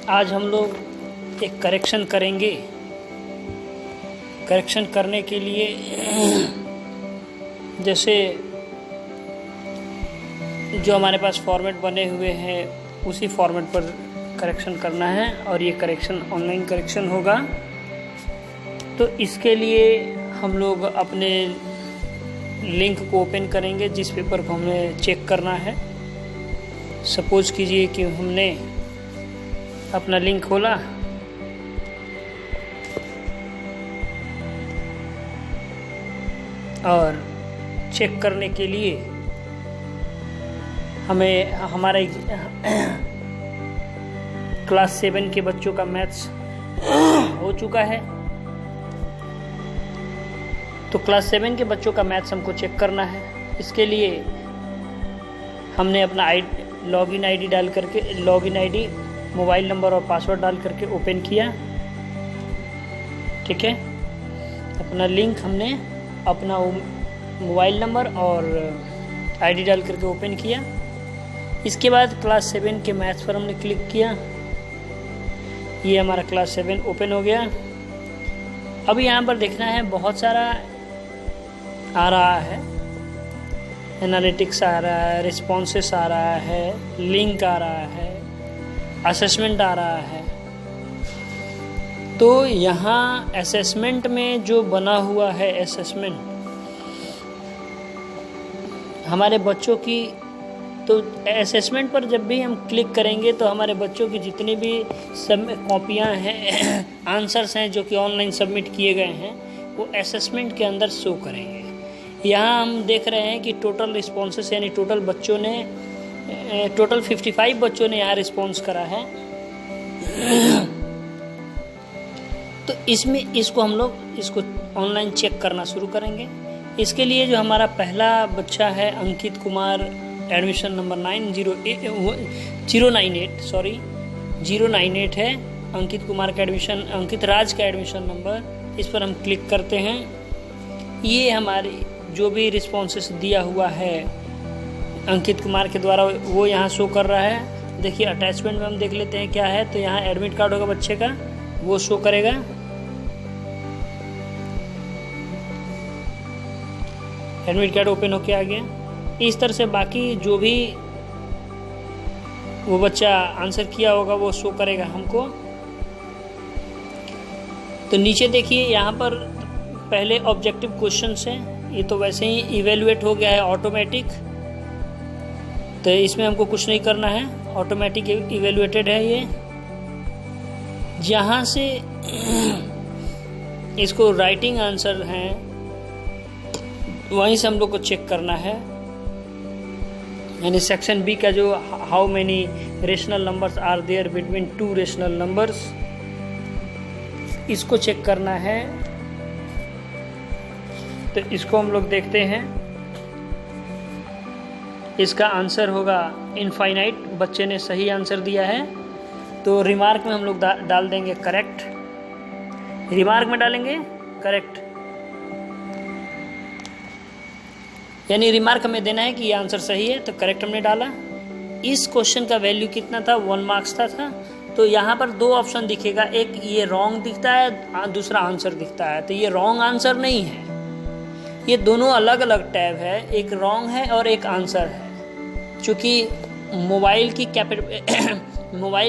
आज हम लोग एक करेक्शन करेंगे। करेक्शन करने के लिए जैसे जो हमारे पास फॉर्मेट बने हुए हैं उसी फॉर्मेट पर करेक्शन करना है, और ये करेक्शन ऑनलाइन करेक्शन होगा। तो इसके लिए हम लोग अपने लिंक को ओपन करेंगे जिस पेपर को हमें चेक करना है। सपोज कीजिए कि हमने अपना लिंक खोला और चेक करने के लिए हमें हमारा क्लास 7 के बच्चों का मैथ्स हो चुका है। तो क्लास 7 के बच्चों का मैथ्स हमको चेक करना है। इसके लिए हमने अपना लॉगिन आईडी डाल करके लॉगिन आईडी, मोबाइल नंबर और पासवर्ड डाल करके ओपन किया। ठीक है, अपना लिंक हमने अपना मोबाइल नंबर और आईडी डाल करके ओपन किया। इसके बाद क्लास 7 के मैथ्स पर हमने क्लिक किया। ये हमारा क्लास 7 ओपन हो गया। अब यहाँ पर देखना है बहुत सारा आ रहा है, एनालिटिक्स आ रहा है, रिस्पॉन्सेस आ रहा है, लिंक आ रहा है, असेसमेंट आ रहा है। तो यहाँ असेसमेंट में जो बना हुआ है असेसमेंट हमारे बच्चों की, तो असेसमेंट पर जब भी हम क्लिक करेंगे तो हमारे बच्चों की जितनी भी सब कॉपियाँ हैं आंसर्स हैं जो कि ऑनलाइन सबमिट किए गए हैं वो असेसमेंट के अंदर शो करेंगे। यहाँ हम देख रहे हैं कि टोटल रिस्पॉन्सेस यानी टोटल 55 बच्चों ने यहाँ रिस्पॉन्स करा है। तो इसमें इसको हम लोग इसको ऑनलाइन चेक करना शुरू करेंगे। इसके लिए जो हमारा पहला बच्चा है अंकित कुमार, एडमिशन नंबर 098 है अंकित कुमार का एडमिशन, अंकित राज का एडमिशन नंबर। इस पर हम क्लिक करते हैं। ये हमारे जो भी रिस्पॉन्सेस दिया हुआ है अंकित कुमार के द्वारा वो यहाँ शो कर रहा है। देखिए अटैचमेंट में हम देख लेते हैं क्या है। तो यहाँ एडमिट कार्ड होगा बच्चे का, वो शो करेगा। एडमिट कार्ड ओपन होके आ गया। इस तरह से बाकी जो भी वो बच्चा आंसर किया होगा वो शो करेगा हमको। तो नीचे देखिए यहाँ पर पहले ऑब्जेक्टिव क्वेश्चंस हैं। ये तो वैसे ही इवेलुएट हो गया है ऑटोमेटिक, तो इसमें हमको कुछ नहीं करना है, ऑटोमेटिक इवेलुएटेड है ये। जहाँ से इसको राइटिंग आंसर हैं वहीं से हम लोग को चेक करना है। यानी सेक्शन बी का जो how many rational numbers are there between two rational numbers, इसको चेक करना है। तो इसको हम लोग देखते हैं। इसका आंसर होगा इनफाइनाइट। बच्चे ने सही आंसर दिया है। तो रिमार्क में हम लोग डाल देंगे करेक्ट। रिमार्क में डालेंगे करेक्ट, यानी रिमार्क हमें देना है कि ये आंसर सही है, तो करेक्ट हमने डाला। इस क्वेश्चन का वैल्यू कितना था? 1 मार्क्स था। तो यहाँ पर 2 ऑप्शन दिखेगा, एक ये रॉन्ग दिखता है, दूसरा आंसर दिखता है। तो ये रॉन्ग आंसर नहीं है, ये दोनों अलग अलग टैब है, एक रॉन्ग है और एक आंसर है। चूँकि मोबाइल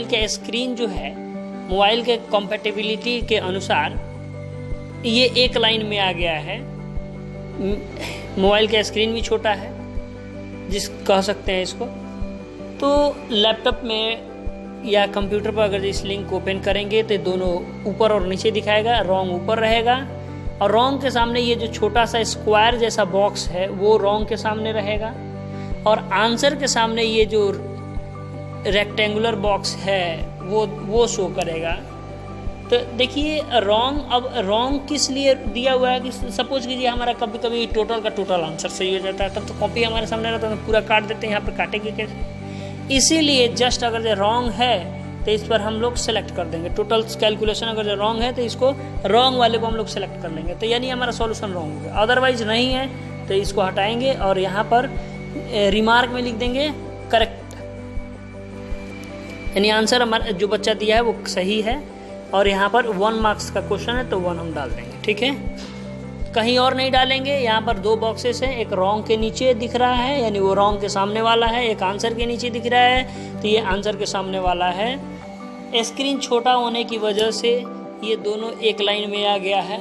के स्क्रीन जो है, मोबाइल के कंपैटिबिलिटी के अनुसार ये एक लाइन में आ गया है। मोबाइल का स्क्रीन भी छोटा है जिस कह सकते हैं इसको। तो लैपटॉप में या कंप्यूटर पर अगर इस लिंक को ओपन करेंगे तो दोनों ऊपर और नीचे दिखाएगा। रॉन्ग ऊपर रहेगा और रॉन्ग के सामने ये जो छोटा सा स्क्वायर जैसा बॉक्स है वो रॉन्ग के सामने रहेगा, और आंसर के सामने ये जो रेक्टेंगुलर बॉक्स है वो शो करेगा। तो देखिए रॉन्ग, अब रॉन्ग किस लिए दिया हुआ है कि सपोज कीजिए हमारा कभी कभी टोटल का टोटल आंसर सही हो जाता है, तब तो कॉपी हमारे सामने रहता है तो पूरा काट देते हैं। यहाँ पर काटेंगे कैसे? इसीलिए जस्ट अगर ये रॉन्ग है तो इस पर हम लोग सेलेक्ट कर देंगे। टोटल कैलकुलेशन अगर जो रॉन्ग है तो इसको रॉन्ग वाले को हम लोग सेलेक्ट कर लेंगे, तो यानी हमारा सॉल्यूशन रॉन्ग हो गया। अदरवाइज नहीं है तो इसको हटाएंगे और यहाँ पर रिमार्क में लिख देंगे करेक्ट। यानी आंसर हमारा जो बच्चा दिया है वो सही है, और यहाँ पर 1 मार्क्स का क्वेश्चन है तो 1 हम डाल देंगे। ठीक है, कहीं और नहीं डालेंगे। यहाँ पर 2 बॉक्सेस हैं, एक रॉन्ग के नीचे दिख रहा है यानी वो रॉन्ग के सामने वाला है, एक आंसर के नीचे दिख रहा है तो ये आंसर के सामने वाला है। स्क्रीन छोटा होने की वजह से ये दोनों एक लाइन में आ गया है।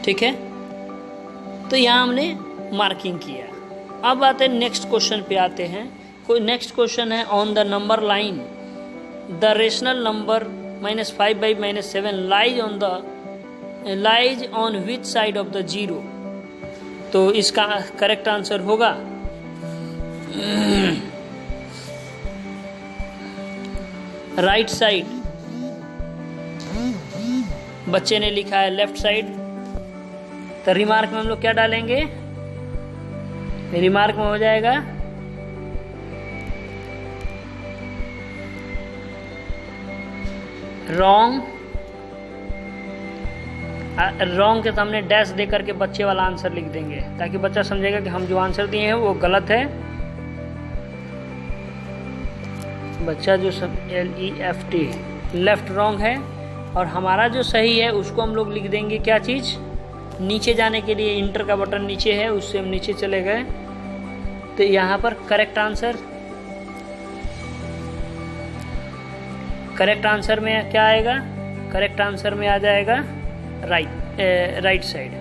ठीक है, तो यहाँ हमने मार्किंग किया। अब आते हैं नेक्स्ट क्वेश्चन पे आते हैं। कोई नेक्स्ट क्वेश्चन है on the number line the rational number -5 - 7 lies on which side of the 0। तो इसका करेक्ट आंसर होगा राइट साइड। बच्चे ने लिखा है लेफ्ट साइड, तो रिमार्क में हम लोग क्या डालेंगे? रिमार्क में हो जाएगा रॉन्ग। रॉन्ग के सामने डैश दे करके बच्चे वाला आंसर लिख देंगे ताकि बच्चा समझेगा कि हम जो आंसर दिए हैं वो गलत है। बच्चा जो LEFT लेफ्ट रॉन्ग है, और हमारा जो सही है उसको हम लोग लिख देंगे क्या चीज़? नीचे जाने के लिए इंटर का बटन नीचे है, उससे हम नीचे चले गए। तो यहाँ पर करेक्ट आंसर में क्या आएगा? करेक्ट आंसर में आ जाएगा राइट साइड।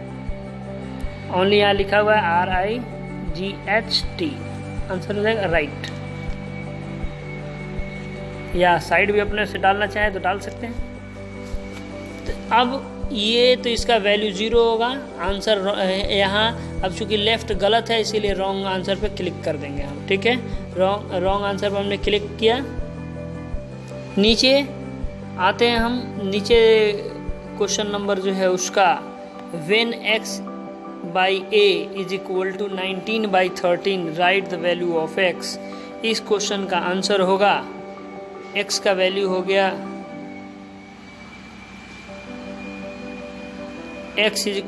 ओनली यहाँ लिखा हुआ है RIGHT, आंसर हो जाएगा राइट। या साइड भी अपने से डालना चाहे तो डाल सकते हैं। तो अब ये तो इसका वैल्यू 0 होगा आंसर यहाँ। अब चूंकि लेफ्ट गलत है इसीलिए रॉन्ग आंसर पे क्लिक कर देंगे हम। ठीक है, रॉन्ग आंसर पर हमने क्लिक किया। नीचे आते हैं हम, नीचे क्वेश्चन नंबर जो है उसका when x/a = 19/13 right the value of x। इस क्वेश्चन का आंसर होगा x का वैल्यू हो गया x =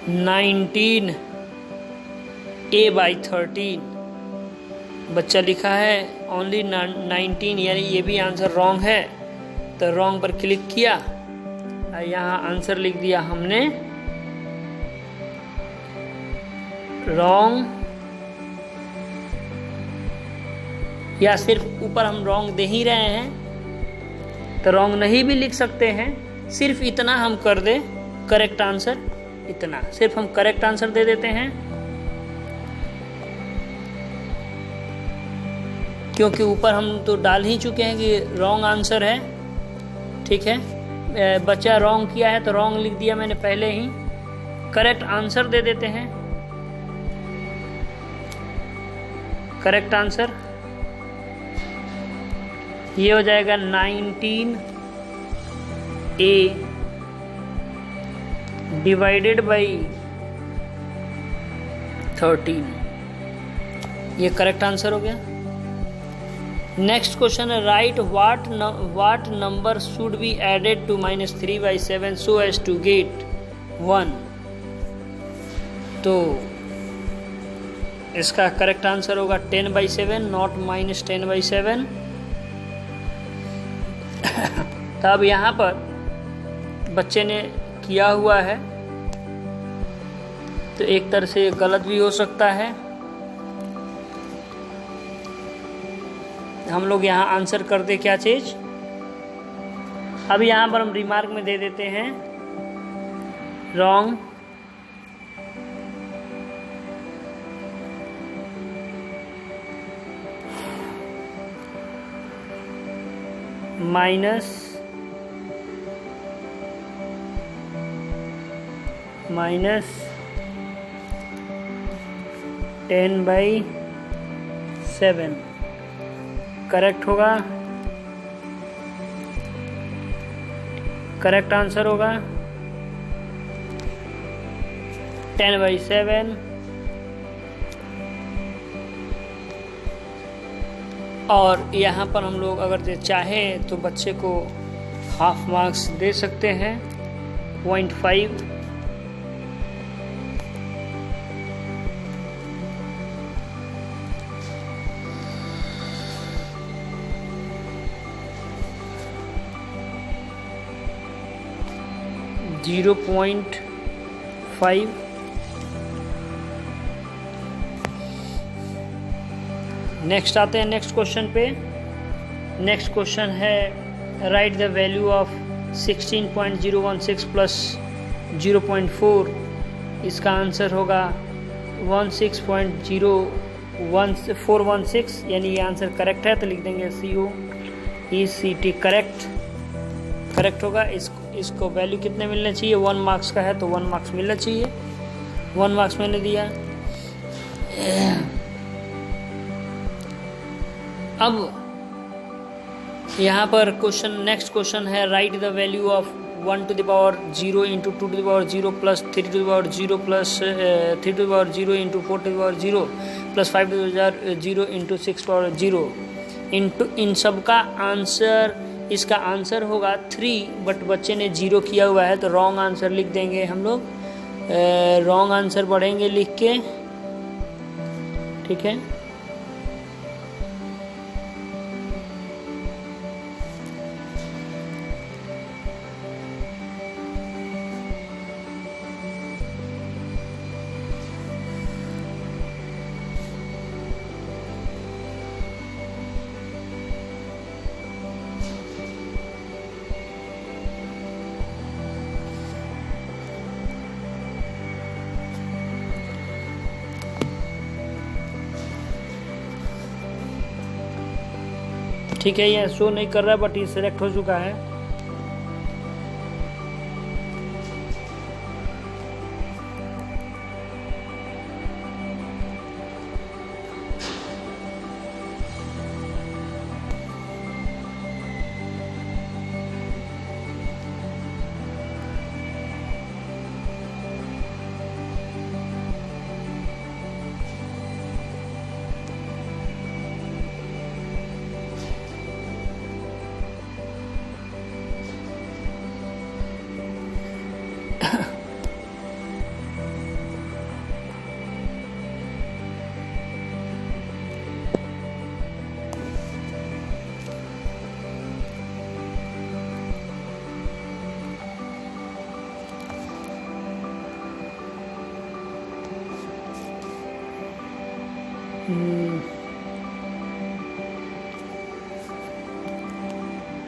19a/13। बच्चा लिखा है ओनली 19, यानी ये भी आंसर रॉन्ग है। तो रॉन्ग पर क्लिक किया, यहाँ आंसर लिख दिया हमने रॉन्ग, या सिर्फ ऊपर हम रॉन्ग दे ही रहे हैं तो रॉन्ग नहीं भी लिख सकते हैं। सिर्फ इतना हम कर दे करेक्ट आंसर, इतना सिर्फ हम करेक्ट आंसर दे देते हैं, क्योंकि ऊपर हम तो डाल ही चुके हैं कि रॉन्ग आंसर है। ठीक है, बच्चा रॉन्ग किया है तो रॉन्ग लिख दिया मैंने पहले ही। करेक्ट आंसर दे देते हैं। करेक्ट आंसर ये हो जाएगा 19a / 13। ये करेक्ट आंसर हो गया। नेक्स्ट क्वेश्चन है write what number should be added to -3/7 so as to get 1। तो इसका करेक्ट आंसर होगा 10/7 नॉट -10/7। तब यहाँ पर बच्चे ने किया हुआ है तो एक तरह से गलत भी हो सकता है। हम लोग यहाँ आंसर करते क्या चीज़? अब यहाँ पर हम रिमार्क में दे देते हैं रॉन्ग -10/7 करेक्ट होगा। करेक्ट आंसर होगा 10/7। और यहाँ पर हम लोग अगर चाहें तो बच्चे को हाफ मार्क्स दे सकते हैं 0.5। 0.5। नेक्स्ट आते हैं नेक्स्ट क्वेश्चन पे। नेक्स्ट क्वेश्चन है right the value of 16.016 plus 0.4। इसका आंसर होगा 16.0416, यानी ये आंसर करेक्ट है तो लिख देंगे COECT करेक्ट होगा। इसको वैल्यू कितने मिलने चाहिए? 1 मार्क्स का है तो 1 मार्क्स मिलना चाहिए। 1 मार्क्स मैंने दिया। अब यहाँ पर नेक्स्ट क्वेश्चन है right the value of 1 to the power 0 into 2 to the power 0 plus 3 to the power 0 plus 3 to the power 0 into 4 to the power 0 plus 5 to the power 0 into 6 to the power 0 into इन सब का answer, इसका answer होगा 3, but बच्चे ने 0 किया हुआ है तो रॉन्ग आंसर लिख देंगे हम लोग। रॉन्ग आंसर पढ़ेंगे लिख के, ठीक है। ठीक है, ये शो नहीं कर रहा बट ये सिलेक्ट हो चुका है।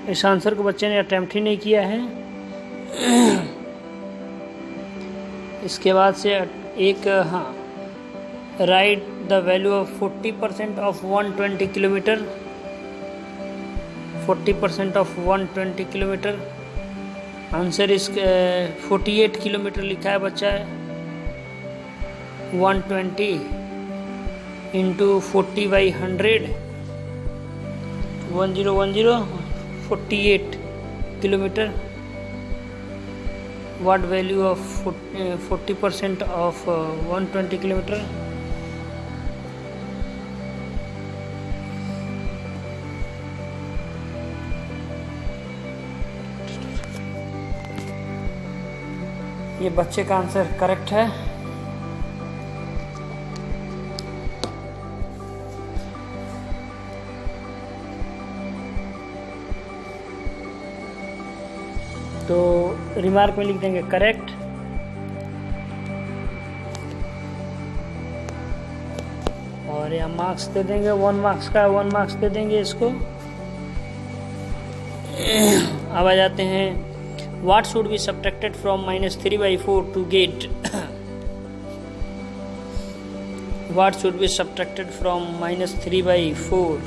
इस आंसर को बच्चे ने अटेम्प्ट ही नहीं किया है। इसके बाद से एक, हाँ, right the value of 40% of 120 kilometre. 40% of 120 kilometre, answer इस 48 किलोमीटर लिखा है बच्चा है। 120 into 40/100 1010 48 kilometre. What value of 40% of 120 kilometre? ये बच्चे का आंसर करेक्ट है। तो रिमार्क में लिख देंगे करेक्ट। और यहाँ मार्क्स दे देंगे 1 मार्क्स का, 1 मार्क्स दे देंगे इसको। अब आ जाते हैं what should be subtracted from -3/4 to get what should be subtracted from -3/4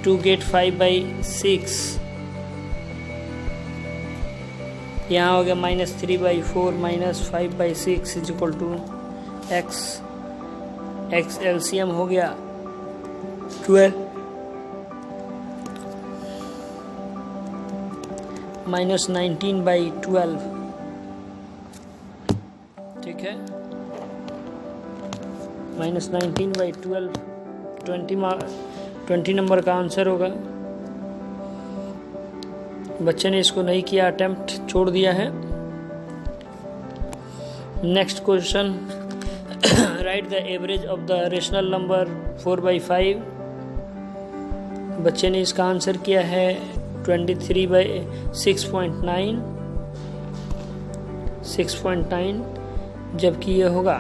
to get 5/6। यहाँ हो गया -3/4 -5/6 is equal to x। LCM हो गया 12 -19/12। ठीक है, -19/12 20 नंबर का आंसर होगा। बच्चे ने इसको नहीं किया, अटेम्प्ट छोड़ दिया है। Next question, right the average of the rational number 4/5। बच्चे ने इसका आंसर किया है 23/6.9। 6.9, जबकि ये होगा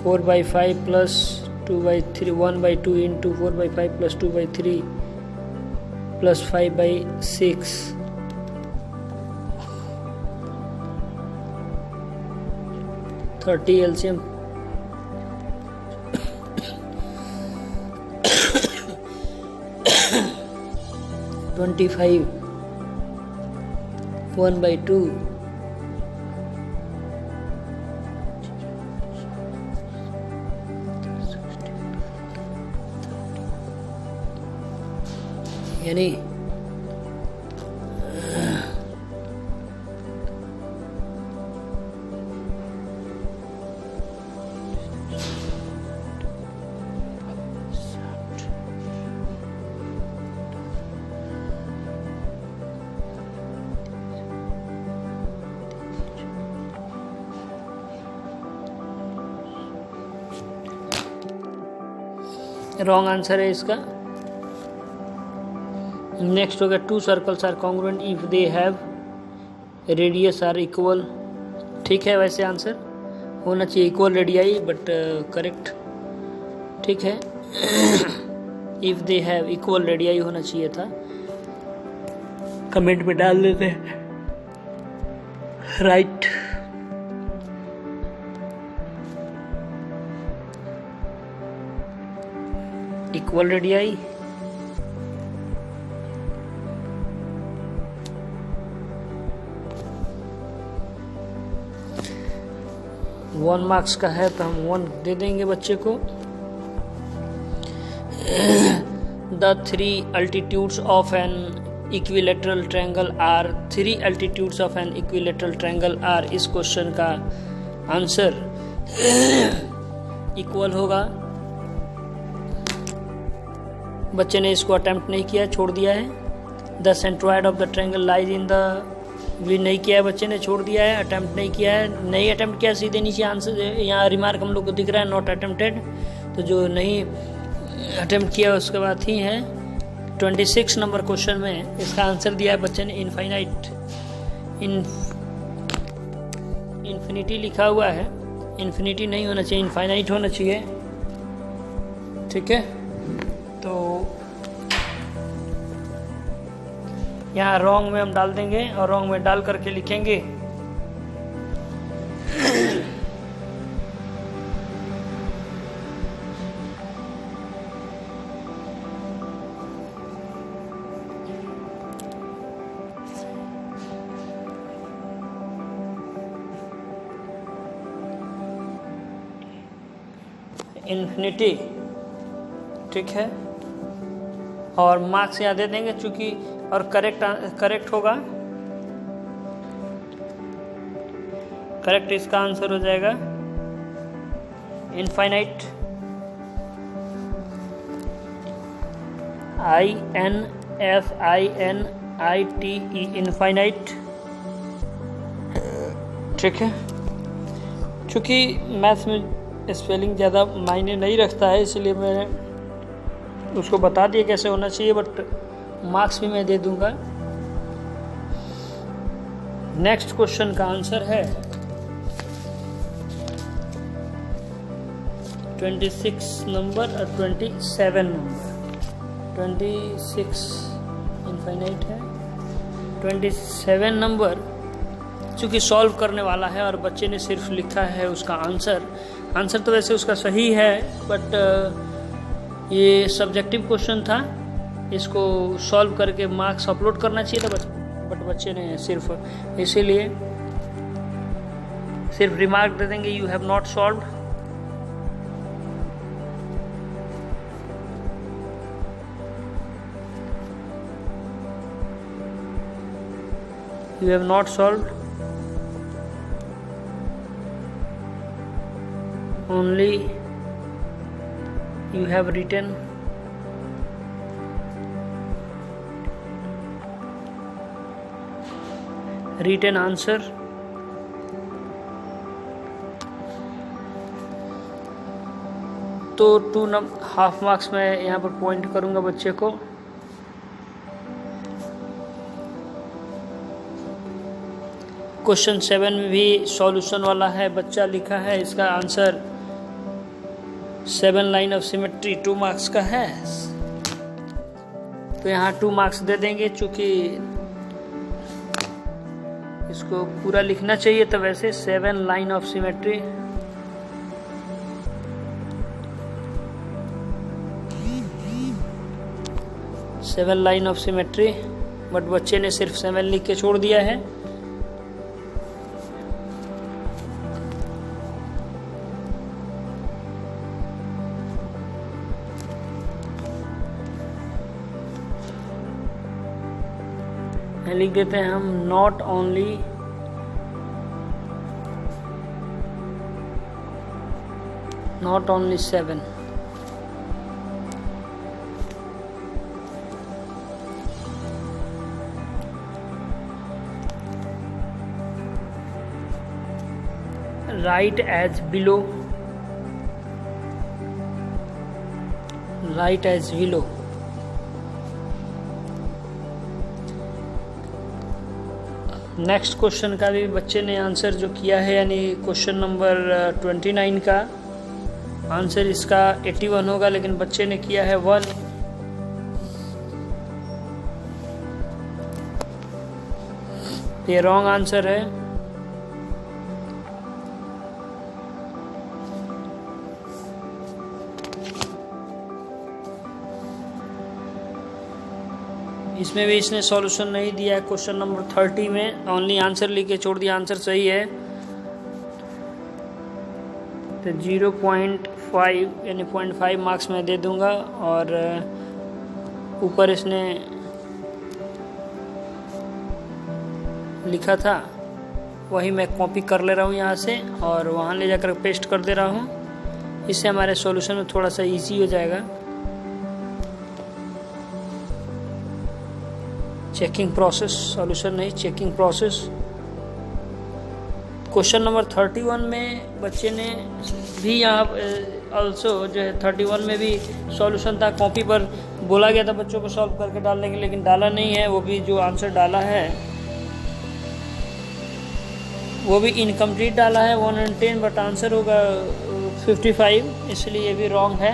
4/5 plus 2/3, 1/2 into 4/5 plus 2/3 plus 5/6, 30 LCM 25, 1/2, यानी रॉन्ग आंसर है इसका। नेक्स्ट हो गया 2 circles are congruent if they have radius are equal. ठीक है, वैसे आंसर होना चाहिए इक्वल रेडियाई, बट करेक्ट ठीक है। If they have equal radii होना चाहिए था, कमेंट में डाल देते हैं right. Equal radii one marks का है तो हम 1 दे देंगे बच्चे को। The 3 altitudes of an equilateral triangle are 3 altitudes of an equilateral triangle are. इस क्वेश्चन का आंसर इक्वल होगा। बच्चे ने इसको अटेम्प्ट नहीं किया, छोड़ दिया है। The centroid of the triangle lies in the, भी नहीं किया है बच्चे ने, छोड़ दिया है, अटेम्प्ट नहीं किया है। नहीं अटेम्प्ट किया, सीधे नीचे आंसर यहाँ रिमार्क हम लोग को दिख रहा है नॉट अटेम्प्टेड, तो जो नहीं अटेम्प्ट किया उसके बाद ही है। 26 नंबर क्वेश्चन में इसका आंसर दिया है बच्चे ने इनफाइनाइट, इन्फिनिटी लिखा हुआ है, इन्फिनिटी नहीं होना चाहिए, इनफाइनाइट होना चाहिए। ठीक है, तो यहाँ रॉन्ग में हम डाल देंगे और रॉन्ग में डाल करके लिखेंगे इन्फिनिटी। ठीक है, और मार्क्स यहाँ दे देंगे चूंकि, और करेक्ट होगा, करेक्ट इसका आंसर हो जाएगा इनफाइनाइट, INFINITE, इनफाइनाइट। ठीक है, चूंकि मैथ्स में स्पेलिंग ज़्यादा मायने नहीं रखता है, इसलिए मैं उसको बता दिया कैसे होना चाहिए, बट मार्क्स भी मैं दे दूंगा। नेक्स्ट क्वेश्चन का आंसर है 26 नंबर और 27 नंबर। 26 इनफाइनाइट है, 27 नंबर चूँकि सॉल्व करने वाला है और बच्चे ने सिर्फ लिखा है उसका आंसर तो वैसे उसका सही है, बट ये सब्जेक्टिव क्वेश्चन था, इसको सॉल्व करके मार्क्स अपलोड करना चाहिए था, बट बच्चे ने सिर्फ इसीलिए सिर्फ रिमार्क दे देंगे you have not solved. You have not solved, only you have written answer। तो 2.5 मार्क्स मैं यहाँ पर पॉइंट करूँगा बच्चे को। क्वेश्चन 7 में भी सॉल्यूशन वाला है, बच्चा लिखा है, इसका answer 7 line of symmetry 2 marks का है, तो यहाँ 2 मार्क्स दे देंगे। चूँकि इसको पूरा लिखना चाहिए तो वैसे 7 line of symmetry, seven line of symmetry, but बच्चे ने सिर्फ 7 लिख के छोड़ दिया है। लिख देते हैं हम not only 7। Right as below, right as below. Next question का भी बच्चे ने आंसर जो किया है, यानी क्वेश्चन नंबर 29 का आंसर इसका 81 होगा, लेकिन बच्चे ने किया है 1। ये रॉन्ग आंसर है। इसमें भी इसने सॉल्यूशन नहीं दिया है। क्वेश्चन नंबर 30 में ओनली आंसर लिख के छोड़ दिया, आंसर सही है तो 0.5 यानी 0.5 मार्क्स मैं दे दूंगा। और ऊपर इसने लिखा था वही मैं कॉपी कर ले रहा हूँ यहाँ से और वहाँ ले जाकर पेस्ट कर दे रहा हूँ। इससे हमारे सॉल्यूशन में थोड़ा सा इजी हो जाएगा। चेकिंग प्रोसेस, सॉल्यूशन नहीं, चेकिंग प्रोसेस। क्वेश्चन नंबर 31 में बच्चे ने भी यहाँ ऑल्सो जो है 31 में भी सॉल्यूशन था, कॉपी पर बोला गया था बच्चों को सॉल्व करके डालने के लिए, लेकिन डाला नहीं है। वो भी जो आंसर डाला है वो भी इनकम्प्लीट डाला है 110, बट आंसर होगा 55, इसलिए ये भी रॉन्ग है।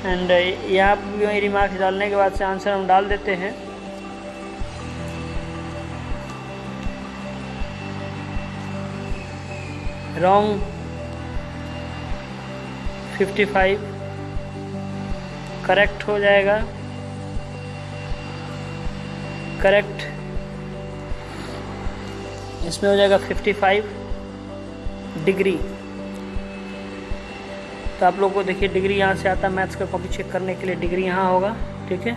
एंड यहाँ भी रिमार्क्स डालने के बाद से आंसर हम डाल देते हैं। रॉन्ग 55, करेक्ट हो जाएगा, करेक्ट इसमें हो जाएगा 55 डिग्री। तो आप लोग को देखिए डिग्री यहाँ से आता है, मैथ्स का कॉपी चेक करने के लिए डिग्री यहाँ होगा, ठीक है।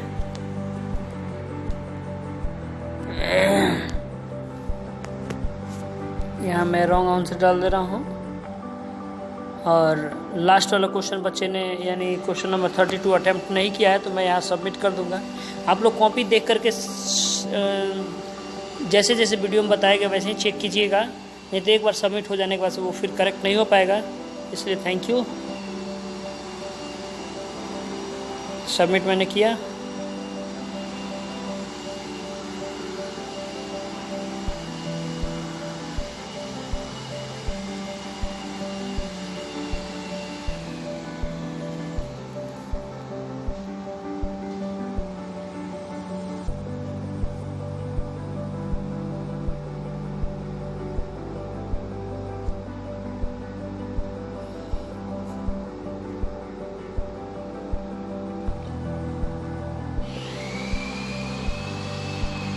यहाँ मैं रॉन्ग आंसर डाल दे रहा हूँ। और लास्ट वाला क्वेश्चन बच्चे ने यानी क्वेश्चन नंबर 32 अटैम्प्ट नहीं किया है, तो मैं यहाँ सबमिट कर दूँगा। आप लोग कॉपी देख करके जैसे जैसे वीडियो में बताया गया वैसे ही चेक कीजिएगा, नहीं तो एक बार सबमिट हो जाने के बाद से वो फिर करेक्ट नहीं हो पाएगा। इसलिए थैंक यू। सबमिट मैंने किया।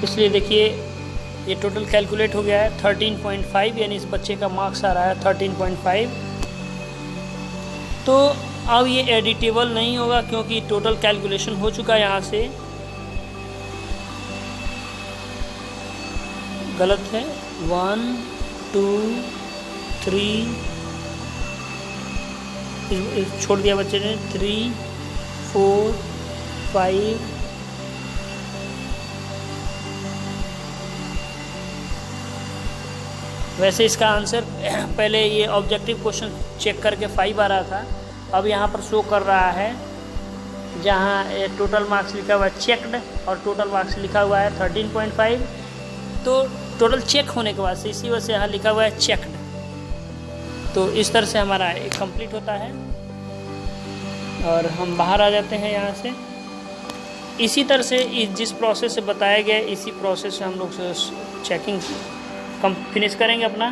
इसलिए देखिए ये टोटल कैलकुलेट हो गया है 13.5, यानी इस बच्चे का मार्क्स आ रहा है 13.5। तो अब ये एडिटेबल नहीं होगा क्योंकि टोटल कैलकुलेशन हो चुका है। यहाँ से गलत है, 1 2 3 छोड़ दिया बच्चे ने, 3 4 5 6 वैसे इसका आंसर पहले ये ऑब्जेक्टिव क्वेश्चन चेक करके 5 आ रहा था, अब यहाँ पर शो कर रहा है जहाँ टोटल मार्क्स लिखा हुआ है चेक्ड और टोटल मार्क्स लिखा हुआ है 13.5, तो टोटल चेक होने के बाद से इसी वजह से यहाँ लिखा हुआ है चेक्ड। तो इस तरह से हमारा कंप्लीट होता है और हम बाहर आ जाते हैं यहाँ से। इसी तरह से जिस प्रोसेस से बताया गया इसी प्रोसेस से हम लोग चेकिंग फिनिश करेंगे अपना।